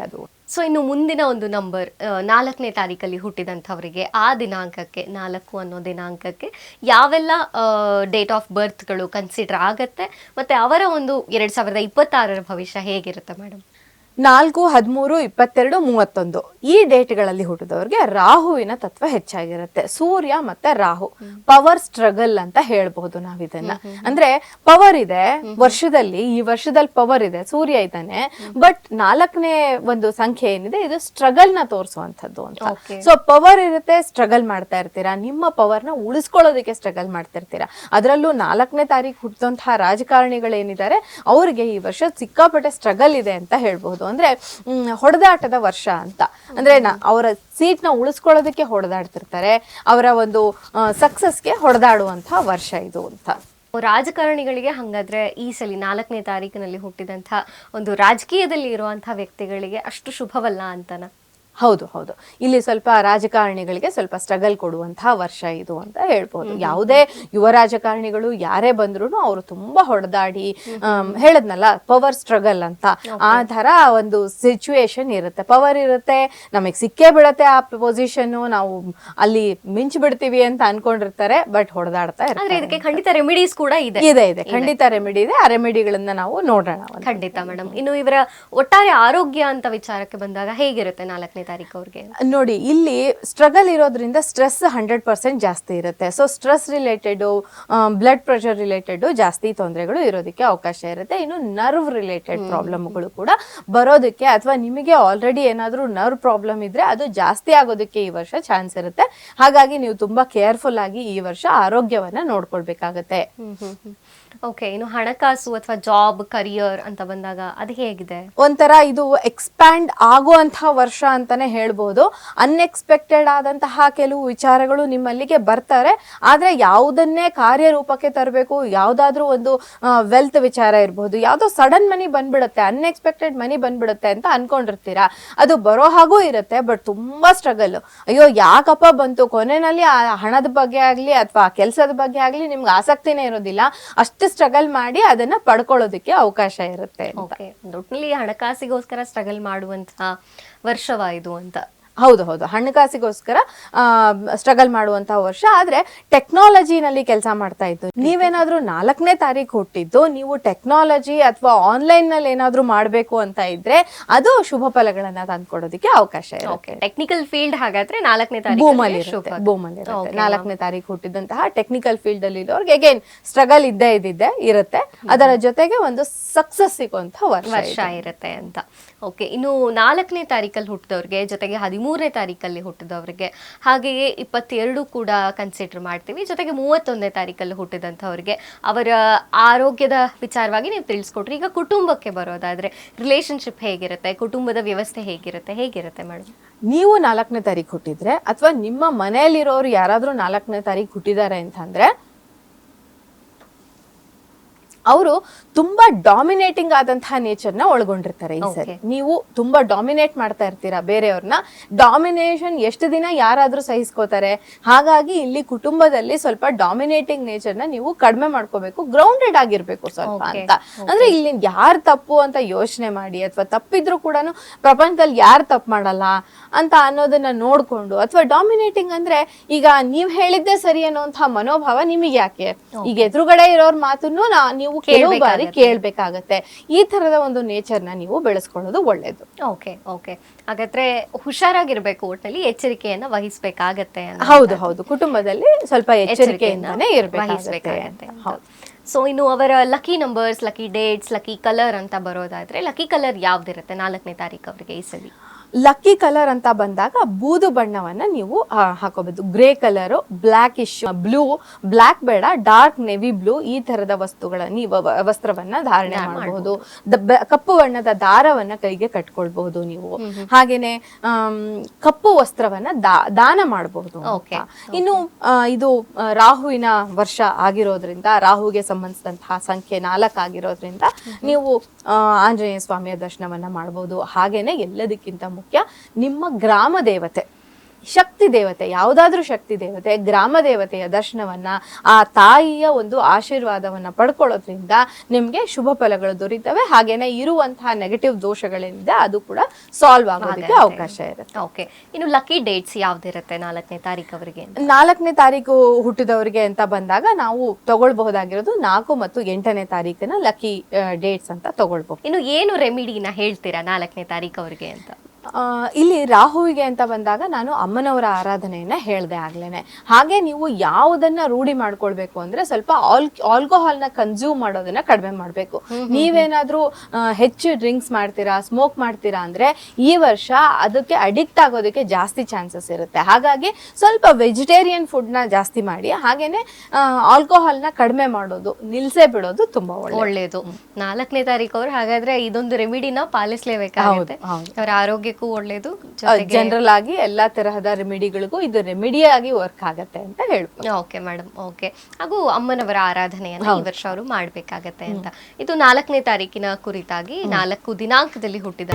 ಅದು. ಸೊ ಇನ್ನು ಮುಂದಿನ ಒಂದು ನಂಬರ್ 4ನೇ ತಾರೀಕಲ್ಲಿ ಹುಟ್ಟಿದಂಥವರಿಗೆ ಆ ದಿನಾಂಕಕ್ಕೆ 4 ಅನ್ನೋ ದಿನಾಂಕಕ್ಕೆ ಯಾವೆಲ್ಲ ಡೇಟ್ ಆಫ್ ಬರ್ತ್ಗಳು ಕನ್ಸಿಡರ್ ಆಗತ್ತೆ ಮತ್ತೆ ಅವರ ಒಂದು 2026ರ ಭವಿಷ್ಯ ಹೇಗಿರುತ್ತೆ ಮೇಡಮ್? 4, 13, 22, 31 ಈ ಡೇಟ್ಗಳಲ್ಲಿ ಹುಟ್ಟಿದವ್ರಿಗೆ ರಾಹುವಿನ ತತ್ವ ಹೆಚ್ಚಾಗಿರುತ್ತೆ. ಸೂರ್ಯ ಮತ್ತೆ ರಾಹು ಪವರ್ ಸ್ಟ್ರಗಲ್ ಅಂತ ಹೇಳ್ಬಹುದು ನಾವ್ ಇದನ್ನ. ಅಂದ್ರೆ ಪವರ್ ಇದೆ ವರ್ಷದಲ್ಲಿ, ಈ ವರ್ಷದಲ್ಲಿ ಪವರ್ ಇದೆ, ಸೂರ್ಯ ಇದ್ದಾನೆ, ಬಟ್ 4ನೇ ಒಂದು ಸಂಖ್ಯೆ ಏನಿದೆ ಇದು ಸ್ಟ್ರಗಲ್ ನ ತೋರಿಸುವಂತದ್ದು ಅಂತ. ಸೊ ಪವರ್ ಇರುತ್ತೆ, ಸ್ಟ್ರಗಲ್ ಮಾಡ್ತಾ ಇರ್ತೀರಾ, ನಿಮ್ಮ ಪವರ್ ನ ಉಳಿಸ್ಕೊಳ್ಳೋದಕ್ಕೆ ಸ್ಟ್ರಗಲ್ ಮಾಡ್ತಿರ್ತೀರಾ. ಅದರಲ್ಲೂ 4ನೇ ತಾರೀಕು ಹುಟ್ಟಿದಂತಹ ರಾಜಕಾರಣಿಗಳೇನಿದ್ದಾರೆ ಅವ್ರಿಗೆ ಈ ವರ್ಷ ಸಿಕ್ಕಾಪಟ್ಟೆ ಸ್ಟ್ರಗಲ್ ಇದೆ ಅಂತ ಹೇಳ್ಬಹುದು. ಅಂದ್ರೆ ಹೊಡೆದಾಟದ ವರ್ಷ ಅಂತ. ಅಂದ್ರೆ ಅವರ ಸೀಟ್ ನ ಉಳಿಸ್ಕೊಳ್ಳೋದಕ್ಕೆ ಹೊಡೆದಾಡ್ತಿರ್ತಾರೆ, ಅವರ ಒಂದು ಸಕ್ಸಸ್ಗೆ ಹೊಡೆದಾಡುವಂತಹ ವರ್ಷ ಇದು ಅಂತ. ರಾಜಕಾರಣಿಗಳಿಗೆ ಹಂಗಾದ್ರೆ ಈ ಸಲ 4ನೇ ತಾರೀಕಿನಲ್ಲಿ ಹುಟ್ಟಿದಂತಹ ಒಂದು ರಾಜಕೀಯದಲ್ಲಿ ಇರುವಂತಹ ವ್ಯಕ್ತಿಗಳಿಗೆ ಅಷ್ಟು ಶುಭವಲ್ಲ ಅಂತನ? ಹೌದು ಹೌದು, ಇಲ್ಲಿ ಸ್ವಲ್ಪ ರಾಜಕಾರಣಿಗಳಿಗೆ ಸ್ವಲ್ಪ ಸ್ಟ್ರಗಲ್ ಕೊಡುವಂತಹ ವರ್ಷ ಇದು ಅಂತ ಹೇಳ್ಬೋದು. ಯಾವುದೇ ಯುವ ರಾಜಕಾರಣಿಗಳು ಯಾರೇ ಬಂದ್ರು ಅವರು ತುಂಬಾ ಹೊಡೆದಾಡಿ, ಹೇಳದ್ನಲ್ಲ ಪವರ್ ಸ್ಟ್ರಗಲ್ ಅಂತ, ಆ ತರ ಒಂದು ಸಿಚುವೇಶನ್ ಇರುತ್ತೆ. ಪವರ್ ಇರುತ್ತೆ, ನಮಗ್ ಸಿಕ್ಕೇ ಬಿಡತ್ತೆ ಆ ಪೊಸಿಷನ್, ನಾವು ಅಲ್ಲಿ ಮಿಂಚ್ ಬಿಡ್ತೀವಿ ಅಂತ ಅನ್ಕೊಂಡಿರ್ತಾರೆ, ಬಟ್ ಹೊಡೆದಾಡ್ತಾ ಇರ್ತಾರೆ. ಇದಕ್ಕೆ ಖಂಡಿತ ರೆಮಿಡೀಸ್ ಕೂಡ ಇದೆ. ಖಂಡಿತ ರೆಮಿಡಿ ಇದೆ. ಆ ರೆಮಿಡಿಗಳನ್ನ ನಾವು ನೋಡೋಣ. ಖಂಡಿತ ಮೇಡಮ್. ಇನ್ನು ಇವರ ಒಟ್ಟಾರೆ ಆರೋಗ್ಯ ಅಂತ ವಿಚಾರಕ್ಕೆ ಬಂದಾಗ ಹೇಗಿರುತ್ತೆ 4ನೇ ತಾರೀಕು ಅವ್ರಿಗೆ? ನೋಡಿ, ಇಲ್ಲಿ ಸ್ಟ್ರಗಲ್ ಇರೋದ್ರಿಂದ ಸ್ಟ್ರೆಸ್ 100% ಜಾಸ್ತಿ ಇರುತ್ತೆ. So stress related, blood pressure related ಜಾಸ್ತಿ ತೊಂದರೆಗಳು ಇರೋದಕ್ಕೆ ಅವಕಾಶ ಇರುತ್ತೆ. ಇನ್ನು ನರ್ವ್ ರಿಲೇಟೆಡ್ ಪ್ರಾಬ್ಲಮ್ಗಳು ಕೂಡ ಬರೋದಕ್ಕೆ, ಅಥವಾ ನಿಮಗೆ ಆಲ್ರೆಡಿ ಏನಾದ್ರೂ ನರ್ವ್ ಪ್ರಾಬ್ಲಮ್ ಇದ್ರೆ ಅದು ಜಾಸ್ತಿ ಆಗೋದಕ್ಕೆ ಈ ವರ್ಷ ಚಾನ್ಸ್ ಇರುತ್ತೆ. ಹಾಗಾಗಿ ನೀವು ತುಂಬಾ ಕೇರ್ಫುಲ್ ಆಗಿ ಈ ವರ್ಷ ಆರೋಗ್ಯವನ್ನ ನೋಡ್ಕೊಳ್ಬೇಕಾಗತ್ತೆ. ಓಕೆ, ಇನ್ನು ಹಣಕಾಸು ಅಥವಾ ಜಾಬ್, ಕರಿಯರ್ ಅಂತ ಬಂದಾಗ ಅದು ಹೇಗಿದೆ? ಒಂಥರ ಇದು ಎಕ್ಸ್ಪ್ಯಾಂಡ್ ಆಗುವಂತಹ ವರ್ಷ ಅಂತಾನೆ ಹೇಳ್ಬೋದು. ಅನ್ಎಕ್ಸ್ಪೆಕ್ಟೆಡ್ ಆದಂತಹ ಕೆಲವು ವಿಚಾರಗಳು ನಿಮ್ಮಲ್ಲಿಗೆ ಬರ್ತಾರೆ. ಆದ್ರೆ ಯಾವುದನ್ನೇ ಕಾರ್ಯರೂಪಕ್ಕೆ ತರಬೇಕು, ಯಾವ್ದಾದ್ರೂ ಒಂದು ವೆಲ್ತ್ ವಿಚಾರ ಇರ್ಬೋದು, ಯಾವ್ದೋ ಸಡನ್ ಮನಿ ಬಂದ್ಬಿಡುತ್ತೆ, ಅನ್ಎಕ್ಸ್ಪೆಕ್ಟೆಡ್ ಮನಿ ಬಂದ್ಬಿಡುತ್ತೆ ಅಂತ ಅನ್ಕೊಂಡಿರ್ತೀರಾ. ಅದು ಬರೋ ಹಾಗೂ ಇರುತ್ತೆ, ಬಟ್ ತುಂಬಾ ಸ್ಟ್ರಗಲ್. ಅಯ್ಯೋ ಯಾಕಪ್ಪ ಬಂತು, ಕೊನೆಯಲ್ಲಿ ಆ ಹಣದ ಬಗ್ಗೆ ಆಗ್ಲಿ ಅಥವಾ ಕೆಲಸದ ಬಗ್ಗೆ ಆಗ್ಲಿ ನಿಮ್ಗೆ ಆಸಕ್ತಿನೇ ಇರೋದಿಲ್ಲ. ಅಷ್ಟು ಸ್ಟ್ರಗಲ್ ಮಾಡಿ ಅದನ್ನ ಪಡ್ಕೊಳ್ಳೋದಕ್ಕೆ ಅವಕಾಶ ಇರುತ್ತೆ. ಒಟ್ಟಿನಲ್ಲಿ ಹಣಕಾಸಿಗೋಸ್ಕರ ಸ್ಟ್ರಗಲ್ ಮಾಡುವಂತಹ ವರ್ಷವಾ ಇದು ಅಂತ? ಹೌದು ಹೌದು, ಹಣಕಾಸಿಗೋಸ್ಕರ ಸ್ಟ್ರಗಲ್ ಮಾಡುವಂತಹ ವರ್ಷ. ಆದ್ರೆ ಟೆಕ್ನಾಲಜಿನಲ್ಲಿ ಕೆಲಸ ಮಾಡ್ತಾ ಇದ್ದು ನೀವೇನಾದ್ರೂ 4ನೇ ತಾರೀಕು ಹುಟ್ಟಿದ್ದು, ನೀವು ಟೆಕ್ನಾಲಜಿ ಅಥವಾ ಆನ್ಲೈನ್ ನಲ್ಲಿ ಏನಾದ್ರೂ ಮಾಡ್ಬೇಕು ಅಂತ ಇದ್ರೆ ಅದು ಶುಭ ಫಲಗಳನ್ನ ತಂದ್ಕೊಡೋದಕ್ಕೆ ಅವಕಾಶ ಇರುತ್ತೆ. ಟೆಕ್ನಿಕಲ್ ಫೀಲ್ಡ್ ಹಾಗಾದ್ರೆ 4ನೇ ತಾರೀಕು ಬೂಮಲ್ಲಿ ಇರುತ್ತೆ. 4ನೇ ತಾರೀಕು ಹುಟ್ಟಿದಂತಹ ಟೆಕ್ನಿಕಲ್ ಫೀಲ್ಡ್ ಅಲ್ಲಿ ಇರೋರ್ಗೆ ಅಗೇನ್ ಸ್ಟ್ರಗಲ್ ಇದ್ದೇ ಇರುತ್ತೆ. ಅದರ ಜೊತೆಗೆ ಒಂದು ಸಕ್ಸಸ್ ಸಿಗುವಂತಹ ವರ್ಷ ಇರುತ್ತೆ ಅಂತ. ಓಕೆ, ಇನ್ನು 4ನೇ ತಾರೀಕಲ್ಲಿ ಹುಟ್ಟಿದವ್ರಿಗೆ, ಜೊತೆಗೆ 13ನೇ ತಾರೀಕಲ್ಲಿ ಹುಟ್ಟಿದವರಿಗೆ, ಹಾಗೆಯೇ 22 ಕೂಡ ಕನ್ಸಿಡರ್ ಮಾಡ್ತೀವಿ, ಜೊತೆಗೆ 31ನೇ ತಾರೀಕಲ್ಲಿ ಹುಟ್ಟಿದಂಥವ್ರಿಗೆ ಅವರ ಆರೋಗ್ಯದ ವಿಚಾರವಾಗಿ ನೀವು ತಿಳಿಸ್ಕೊಟ್ರಿ. ಈಗ ಕುಟುಂಬಕ್ಕೆ ಬರೋದಾದ್ರೆ ರಿಲೇಶನ್ಶಿಪ್ ಹೇಗಿರುತ್ತೆ, ಕುಟುಂಬದ ವ್ಯವಸ್ಥೆ ಹೇಗಿರುತ್ತೆ ಮೇಡಮ್? ನೀವು 4ನೇ ತಾರೀಕು ಹುಟ್ಟಿದ್ರೆ ಅಥವಾ ನಿಮ್ಮ ಮನೆಯಲ್ಲಿರೋರು ಯಾರಾದ್ರೂ 4ನೇ ತಾರೀಕು ಹುಟ್ಟಿದ್ದಾರೆ ಅಂತಂದ್ರೆ ಅವರು ತುಂಬಾ ಡಾಮಿನೇಟಿಂಗ್ ಆದಂತಹ ನೇಚರ್ ನ ಒಳಗೊಂಡಿರ್ತಾರೆ. ಈ ಸರಿ ನೀವು ತುಂಬಾ ಡಾಮಿನೇಟ್ ಮಾಡ್ತಾ ಇರ್ತೀರಾ ಬೇರೆಯವ್ರನ್ನ. ಡಾಮಿನೇಷನ್ ಎಷ್ಟು ದಿನ ಯಾರಾದ್ರೂ ಸಹಿಸ್ಕೋತಾರೆ. ಹಾಗಾಗಿ ಇಲ್ಲಿ ಕುಟುಂಬದಲ್ಲಿ ಸ್ವಲ್ಪ ಡಾಮಿನೇಟಿಂಗ್ ನೇಚರ್ ನ ನೀವು ಕಡಿಮೆ ಮಾಡ್ಕೋಬೇಕು, ಗ್ರೌಂಡೆಡ್ ಆಗಿರ್ಬೇಕು ಸ್ವಲ್ಪ ಅಂತ. ಅಂದ್ರೆ ಇಲ್ಲಿ ಯಾರು ತಪ್ಪು ಅಂತ ಯೋಚನೆ ಮಾಡಿ, ಅಥವಾ ತಪ್ಪಿದ್ರು ಕೂಡ ಪ್ರಪಂಚದಲ್ಲಿ ಯಾರು ತಪ್ಪು ಮಾಡಲ್ಲ ಅಂತ ಅನ್ನೋದನ್ನ ನೋಡ್ಕೊಂಡು, ಅಥವಾ ಡಾಮಿನೇಟಿಂಗ್ ಅಂದ್ರೆ ಈಗ ನೀವ್ ಹೇಳಿದ್ದೆ ಸರಿ ಅನ್ನೋಂತಹ ಮನೋಭಾವ ನಿಮಗೆ ಯಾಕೆ, ಈಗ ಎದುರುಗಡೆ ಇರೋರ್ ಮಾತನ್ನು ನೀವು ಕೆಲವು ಬಾರಿ ಕೇಳ್ಬೇಕಾಗತ್ತೆ. ಈ ತರದ ಒಂದು ನೇಚರ್ ನ ನೀವು ಬೆಳೆಸ್ಕೊಳ್ಳೋದು ಒಳ್ಳೇದು. ಓಕೆ, ಹಾಗಾದ್ರೆ ಹುಷಾರಾಗಿರ್ಬೇಕು, ಒಟ್ಟಲ್ಲಿ ಎಚ್ಚರಿಕೆಯನ್ನ ವಹಿಸ್ಬೇಕಾಗತ್ತೆ. ಹೌದು ಹೌದು, ಕುಟುಂಬದಲ್ಲಿ ಸ್ವಲ್ಪ ಎಚ್ಚರಿಕೆಯಿಂದಾನೇ ಇರ್ಬೇಕಾಗತ್ತೆ. ಸೊ ಇನ್ನು ಅವರ lucky numbers, lucky dates, lucky colour ಅಂತ ಬರೋದಾದ್ರೆ ಲಕ್ಕಿ ಕಲರ್ ಯಾವ್ದಿರುತ್ತೆ 4ನೇ ತಾರೀಕು ಅವರಿಗೆ ಈ ಸಲ? ಲಕ್ಕಿ ಕಲರ್ ಅಂತ ಬಂದಾಗ ಬೂದು ಬಣ್ಣವನ್ನ ನೀವು ಹಾಕೋಬಹುದು. Grey colour, blackish blue, block ಬೇಡ, ಡಾರ್ಕ್ ನೆವಿ ಬ್ಲೂ, ಈ ತರದ ವಸ್ತ್ರವನ್ನ ಧಾರಣೆ ಮಾಡಬಹುದು. ಕಪ್ಪು ಬಣ್ಣದ ದಾರವನ್ನ ಕೈಗೆ ಕಟ್ಕೊಳ್ಬಹುದು ನೀವು. ಹಾಗೇನೆ ಕಪ್ಪು ವಸ್ತ್ರವನ್ನ ದಾನ ಮಾಡಬಹುದು. ಇನ್ನು ಇದು ರಾಹುವಿನ ವರ್ಷ ಆಗಿರೋದ್ರಿಂದ, ರಾಹುಗೆ ಸಂಬಂಧಿಸಿದಂತಹ ಸಂಖ್ಯೆ 4 ಆಗಿರೋದ್ರಿಂದ ನೀವು ಆಂಜನೇಯ ಸ್ವಾಮಿಯ ದರ್ಶನವನ್ನ ಮಾಡಬಹುದು. ಹಾಗೇನೆ ಎಲ್ಲದಕ್ಕಿಂತ ಮುಖ್ಯ ನಿಮ್ಮ ಗ್ರಾಮ ದೇವತೆ ಶಕ್ತಿ ದೇವತೆ, ಯಾವುದಾದ್ರೂ ಶಕ್ತಿ ದೇವತೆ, ಗ್ರಾಮ ದೇವತೆಯ ದರ್ಶನವನ್ನ, ಆ ತಾಯಿಯ ಒಂದು ಆಶೀರ್ವಾದವನ್ನ ಪಡ್ಕೊಳ್ಳೋದ್ರಿಂದ ನಿಮ್ಗೆ ಶುಭ ಫಲಗಳು ದೊರೀತವೆ. ಹಾಗೇನೆ ಇರುವಂತಹ ನೆಗೆಟಿವ್ ದೋಷಗಳೇನಿದೆ ಅದು ಕೂಡ ಸಾಲ್ವ್ ಆಗೋದಕ್ಕೆ ಅವಕಾಶ ಇರುತ್ತೆ. ಓಕೆ, ಇನ್ನು ಲಕ್ಕಿ ಡೇಟ್ಸ್ ಯಾವ್ದಿರುತ್ತೆ 4ನೇ ತಾರೀಕು ಅವರಿಗೆ? 4ನೇ ತಾರೀಕು ಹುಟ್ಟಿದವರಿಗೆ ಅಂತ ಬಂದಾಗ ನಾವು ತಗೊಳ್ಬಹುದಾಗಿರೋದು 4 ಮತ್ತು 8ನೇ ತಾರೀಕಿನ ಲಕ್ಕಿ ಡೇಟ್ಸ್ ಅಂತ ತಗೊಳ್ಬಹುದು. ಇನ್ನು ಏನು ರೆಮಿಡಿನ ಹೇಳ್ತೀರಾ 4ನೇ ತಾರೀಕು ಅವರಿಗೆ ಅಂತ? ಇಲ್ಲಿ ರಾಹುವಿಗೆ ಅಂತ ಬಂದಾಗ ನಾನು ಅಮ್ಮನವರ ಆರಾಧನೆಯನ್ನ ಹೇಳ್ದೆ ಆಗ್ಲೇನೆ. ಹಾಗೆ ನೀವು ಯಾವುದನ್ನ ರೂಢಿ ಮಾಡ್ಕೊಳ್ಬೇಕು ಅಂದ್ರೆ ಸ್ವಲ್ಪ ಆಲ್ಕೋಹಾಲ್ ನ ಕನ್ಸ್ಯೂಮ್ ಮಾಡೋದನ್ನ ಕಡಿಮೆ ಮಾಡ್ಬೇಕು. ನೀವೇನಾದ್ರೂ ಹೆಚ್ಚು ಡ್ರಿಂಕ್ಸ್ ಮಾಡ್ತೀರಾ, ಸ್ಮೋಕ್ ಮಾಡ್ತೀರಾ ಅಂದ್ರೆ ಈ ವರ್ಷ ಅದಕ್ಕೆ ಅಡಿಕ್ಟ್ ಆಗೋದಕ್ಕೆ ಜಾಸ್ತಿ ಚಾನ್ಸಸ್ ಇರುತ್ತೆ. ಹಾಗಾಗಿ ಸ್ವಲ್ಪ ವೆಜಿಟೇರಿಯನ್ ಫುಡ್ ನ ಜಾಸ್ತಿ ಮಾಡಿ, ಹಾಗೇನೆ ಆಲ್ಕೋಹಾಲ್ ನ ಕಡಿಮೆ ಮಾಡೋದು, ನಿಲ್ಸೇ ಬಿಡೋದು ತುಂಬಾ ಒಳ್ಳೇದು. 4ನೇ ತಾರೀಕು ಅವ್ರು ಹಾಗಾದ್ರೆ ಇದೊಂದು ರೆಮಿಡಿನ ಪಾಲಿಸ್ಲೇಬೇಕಾಗುತ್ತೆ. ಅವರ ಆರೋಗ್ಯ ಒಳ್ಳೇದು, ಜನರಲ್ ಆಗಿ ಎಲ್ಲಾ ತರಹದ ರೆಮಿಡಿಗಳಿಗೂ ಇದು ರೆಮಿಡಿ ಆಗಿ ವರ್ಕ್ ಆಗತ್ತೆ ಅಂತ ಹೇಳ್ಬೋದು. Okay madam, okay. ಹಾಗೂ ಅಮ್ಮನವರ ಆರಾಧನೆಯನ್ನ ಈ ವರ್ಷ ಅವರು ಮಾಡ್ಬೇಕಾಗತ್ತೆ ಅಂತ. ಇದು 4ನೇ ತಾರೀಕಿನ ಕುರಿತಾಗಿ 4 ದಿನಾಂಕದಲ್ಲಿ ಹುಟ್ಟಿದ